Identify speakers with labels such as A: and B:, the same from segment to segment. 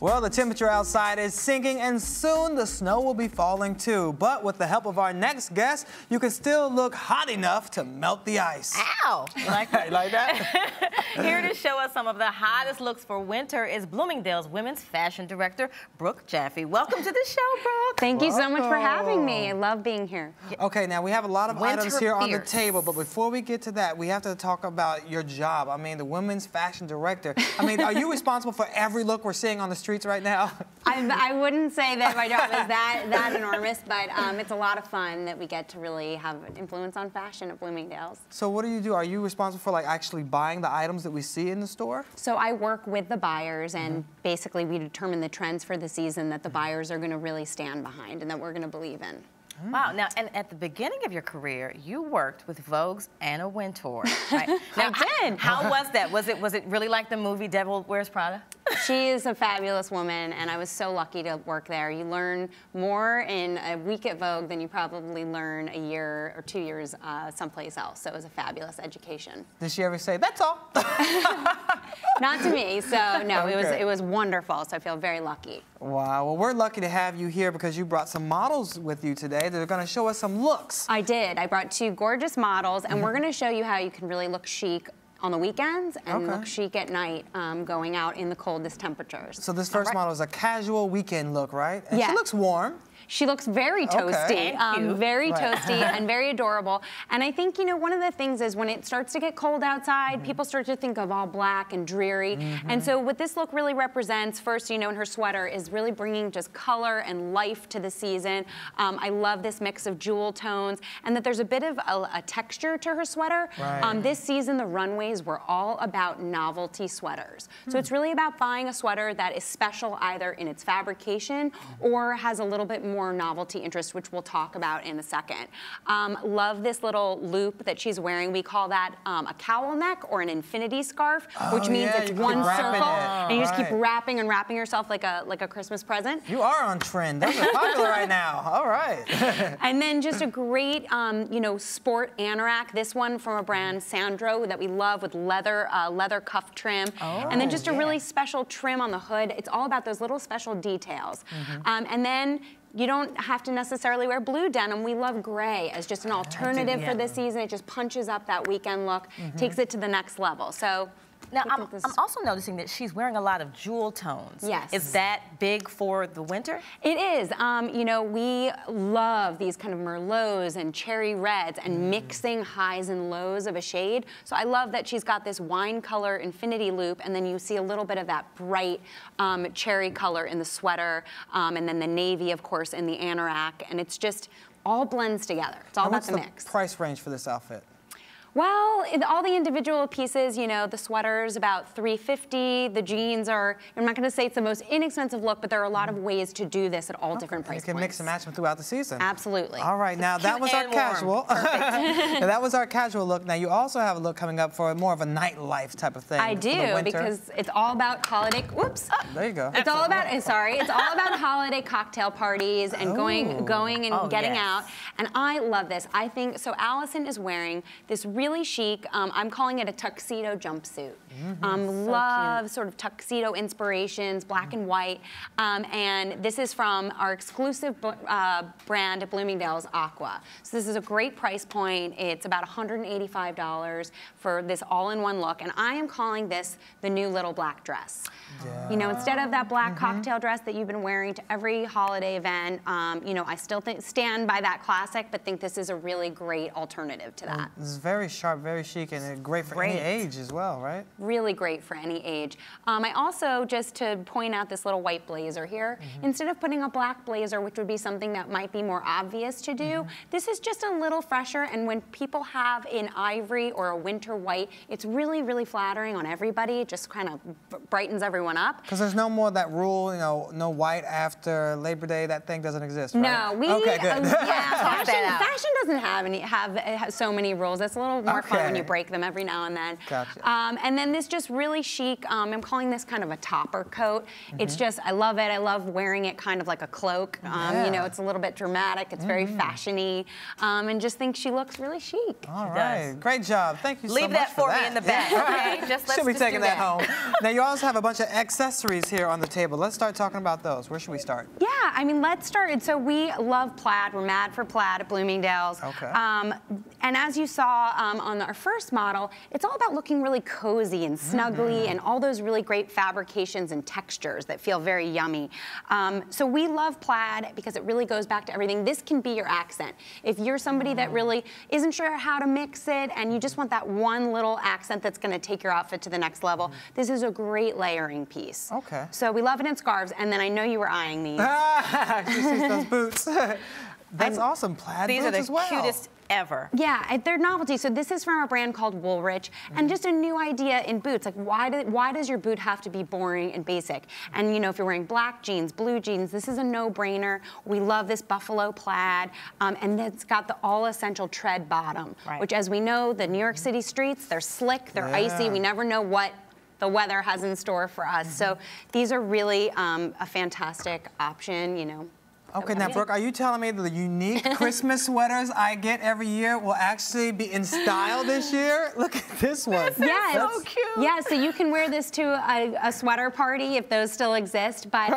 A: Well, the temperature outside is sinking and soon the snow will be falling too. But with the help of our next guest, you can still look hot enough to melt the ice.
B: Ow!
A: Like that?
B: Here to show us some of the hottest looks for winter is Bloomingdale's women's fashion director, Brooke Jaffe. Welcome to the show, Brooke.
C: Thank you so much for having me. I love being here.
A: Okay, now we have a lot of items here on the
B: fierce.
A: table, but before we get to that, we have to talk about your job. I mean, the women's fashion director. I mean, are you responsible for every look we're seeing on the streets right now?
C: I wouldn't say that my job is that enormous, but it's a lot of fun that we get to really have an influence on fashion at Bloomingdale's.
A: So what do? Are you responsible for like actually buying the items that we see in the store?
C: So I work with the buyers, and basically we determine the trends for the season that the buyers are going to really stand behind and that we're going to believe in.
B: Wow. Now, and at the beginning of your career, you worked with Vogue's Anna Wintour, right? Now,
C: I did.
B: How was that? Was it really like the movie Devil Wears Prada?
C: She is a fabulous woman, and I was so lucky to work there. You learn more in a week at Vogue than you probably learn a year or 2 years someplace else. So it was a fabulous education.
A: Did she ever say, "That's all"?
C: Not to me. So no,
A: Okay.
C: it was wonderful. So I feel very lucky.
A: Wow. Well, we're lucky to have you here because you brought some models with you today that are going to show us some looks.
C: I did. I brought 2 gorgeous models, and we're going to show you how you can really look chic on the weekends and look chic at night going out in the coldest temperatures.
A: So this first model is a casual weekend look, right? And
C: Yeah.
A: she looks warm.
C: She looks very toasty, very toasty and very adorable. And I think, you know, one of the things is when it starts to get cold outside, people start to think of all black and dreary. And so what this look really represents, first, you know, in her sweater, is really bringing just color and life to the season. I love this mix of jewel tones and that there's a bit of a texture to her sweater.
A: Right.
C: This season, the runways were all about novelty sweaters. So it's really about buying a sweater that is special either in its fabrication or has a little bit more novelty interest, which we'll talk about in a second. Love this little loop that she's wearing. We call that a cowl neck or an infinity scarf, which means it's one circle, and you just keep wrapping and wrapping yourself like a Christmas present.
A: You are on trend. Those are popular right now. All right.
C: And then just a great, you know, sport anorak. This one from a brand, Sandro, that we love with leather cuff trim. And then just a really special trim on the hood. It's all about those little special details. And then you don't have to necessarily wear blue denim. We love gray as just an alternative for this season. It just punches up that weekend look, takes it to the next level. So
B: now, I'm also noticing that she's wearing a lot of jewel tones.
C: Yes.
B: Is that big for the winter?
C: It is. You know, we love these kind of merlots and cherry reds and mixing highs and lows of a shade. So I love that she's got this wine color infinity loop, and then you see a little bit of that bright cherry color in the sweater, and then the navy, of course, in the anorak, and it's just all blends together. It's all about the mix.
A: What's the price range for this outfit?
C: Well, all the individual pieces, you know, the sweater's about $350. The jeans are, I'm not going to say it's the most inexpensive look, but there are a lot of ways to do this at all different price points.
A: You can mix and match them throughout the season.
C: Absolutely.
A: All right, now that was our casual. Now, that was our casual look. Now you also have a look coming up for more of a nightlife type of thing.
C: I do, because it's all about holiday. Whoops.
A: There you go.
C: It's all about. Sorry, it's all about holiday cocktail parties and going and getting out. And I love this. I think so. Allison is wearing this really chic, I'm calling it a tuxedo jumpsuit. Love sort of tuxedo inspirations, black and white. And this is from our exclusive brand at Bloomingdale's, Aqua. So this is a great price point. It's about $185 for this all-in-one look. And I am calling this the new little black dress. Yeah. You know, instead of that black cocktail dress that you've been wearing to every holiday event, you know, I still stand by that classic, but think this is a really great alternative to that.
A: This is very sharp, very chic, and great for any age as well, right?
C: Really great for any age. I also, just to point out this little white blazer here, instead of putting a black blazer, which would be something that might be more obvious to do, this is just a little fresher, and when people have an ivory or a winter white, it's really, really flattering on everybody. It just kind of brightens everyone up.
A: Because there's no more that rule, you know, no white after Labor Day. That thing doesn't exist, right?
C: No,
A: okay, good.
C: Yeah, fashion doesn't have so many rules. That's a little little more fun when you break them every now and then.
A: Gotcha.
C: And then this just really chic, I'm calling this kind of a topper coat. It's just, I love it. I love wearing it kind of like a cloak. You know, it's a little bit dramatic. It's very fashion-y. And just think she looks really chic.
A: All right. Great job. Thank you so much
B: Leave that for me in the back, okay?
A: Should be taking that home. Now, you also have a bunch of accessories here on the table. Let's start talking about those. Where should we start?
C: Yeah, I mean, let's start. So we love plaid. We're mad for plaid at Bloomingdale's.
A: Okay.
C: And as you saw on our first model, it's all about looking really cozy and snuggly and all those really great fabrications and textures that feel very yummy. So we love plaid because it really goes back to everything. This can be your accent. If you're somebody that really isn't sure how to mix it and you just want that one little accent that's going to take your outfit to the next level, this is a great layering piece.
A: Okay.
C: So we love it in scarves, and then I know you were eyeing these.
A: She sees those boots. That's awesome. Plaid
B: These
A: boots
B: are
A: as
B: the
A: well.
B: cutest ever.
C: Yeah, they're novelty. So this is from a brand called Woolrich, and just a new idea in boots. Like, why does your boot have to be boring and basic? And you know, if you're wearing black jeans, blue jeans, this is a no-brainer. We love this buffalo plaid, and it's got the all-essential tread bottom, which, as we know, the New York City streets, they're slick, they're icy. We never know what the weather has in store for us. So these are really a fantastic option, you know.
A: Okay, now, Brooke, are you telling me that the unique Christmas sweaters I get every year will actually be in style this year? Look at this one.
C: Yeah,
B: so cute.
C: Yeah, so you can wear this to a sweater party if those still exist, but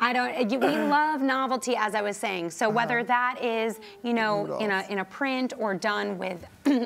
C: we love novelty, as I was saying. So whether that is, you know, in a print or done with,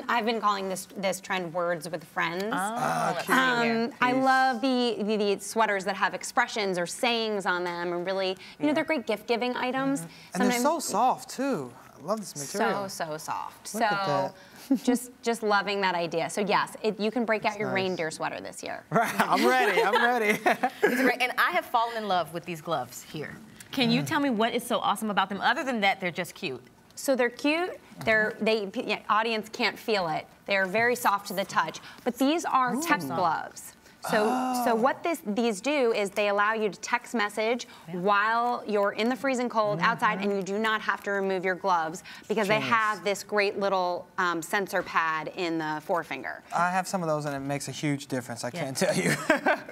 C: I've been calling this trend words with friends. I love the sweaters that have expressions or sayings on them, and really, you know, they're great gift-giving items.
A: And they're so soft, too. I love this material.
C: So soft.
A: Look at that.
C: just loving that idea. So yes, you can break out your reindeer sweater this year.
A: Right, I'm ready, I'm ready.
B: It's great. And I have fallen in love with these gloves here. Can you tell me what is so awesome about them? Other than that, they're just cute.
C: So they're cute. Audience can't feel it. They're very soft to the touch. But these are text gloves. So what these do is they allow you to text message while you're in the freezing cold outside, and you do not have to remove your gloves because they have this great little sensor pad in the forefinger.
A: I have some of those, and it makes a huge difference, I can't tell you.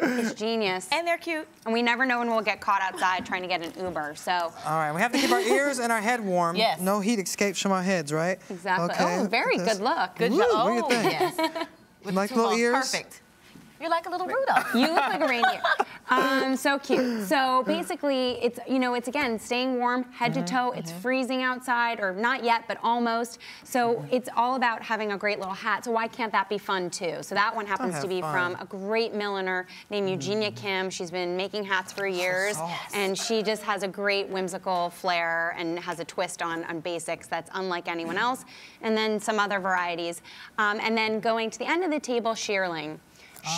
C: It's genius.
B: And they're cute.
C: And we never know when we'll get caught outside trying to get an Uber, so.
A: All right, we have to keep our ears and our head warm.
B: Yes.
A: No heat escapes from our heads, right?
C: Exactly.
A: Okay.
C: Oh, very good look.
B: Good
A: Ooh,
B: job.
A: what do you think?
B: Yes. With
A: Like
B: the
A: little ears?
B: Perfect. You're like a little Rudolph.
C: You look like a reindeer. So cute. So basically, it's, you know, it's again staying warm head to toe. It's freezing outside, or not yet, but almost. So it's all about having a great little hat. So why can't that be fun too? So that one happens to be from a great milliner named Eugenia Kim. She's been making hats for years, and she just has a great whimsical flair and has a twist on basics that's unlike anyone else. And then some other varieties. And then going to the end of the table, shearling.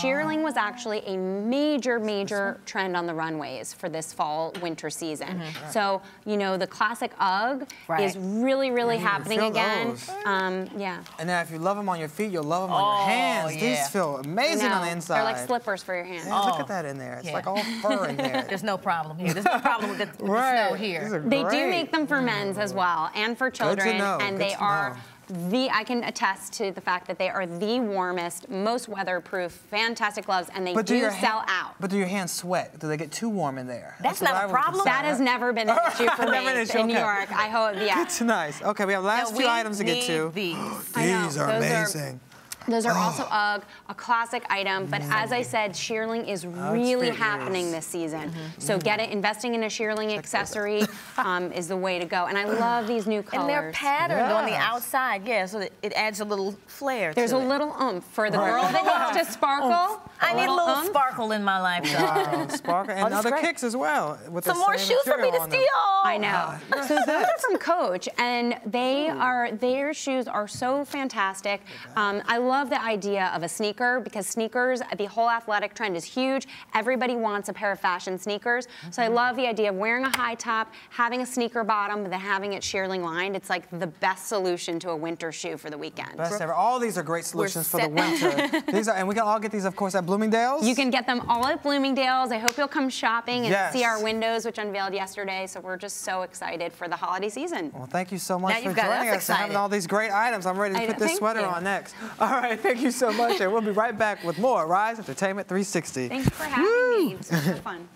C: Shearling was actually a major trend on the runways for this fall-winter season. So, you know, the classic UGG is really happening again. Yeah.
A: And now if you love them on your feet, you'll love them on your hands. These feel amazing on the inside.
C: They're like slippers for your hands.
A: Yeah, look at that in there. It's like all fur in there.
B: There's no problem here. There's no problem with the snow here.
C: They do make them for men's as well, and for children.
A: Good to know.
C: And they are I can attest to the fact that they are the warmest, most weatherproof, fantastic gloves, and they do sell out.
A: But do your hands sweat? Do they get too warm in there?
B: That's not a problem.
C: That has never been an issue for me in New York. I hope,
A: It's nice. Okay, we have last two items to get to.
B: These
A: are amazing.
C: Those are also UGG, a classic item, but as I said, shearling is really happening this season. So investing in a shearling accessory is the way to go. And I love these new colors.
B: And they're patterned on the outside, so that it adds a little flair to it.
C: There's a little oomph for the girl that needs to sparkle.
B: I need a little sparkle in my life, though.
A: Sparkle and other kicks as well. With
B: some more shoes for me to steal.
C: I know. So those are from Coach, and their shoes are so fantastic. I love love the idea of a sneaker because sneakers, the whole athletic trend is huge. Everybody wants a pair of fashion sneakers. So I love the idea of wearing a high top, having a sneaker bottom, but then having it shearling lined. It's like the best solution to a winter shoe for the weekend.
A: Best ever. All these are great solutions for the winter. And we can all get these, of course, at Bloomingdale's.
C: You can get them all at Bloomingdale's. I hope you'll come shopping and see our windows, which unveiled yesterday. So we're just so excited for the holiday season.
A: Well, thank you so much for joining us and having all these great items. I'm ready to put this sweater on next. All right, thank you so much, and we'll be right back with more Rise Entertainment 360.
C: Thanks for having me. It was so fun.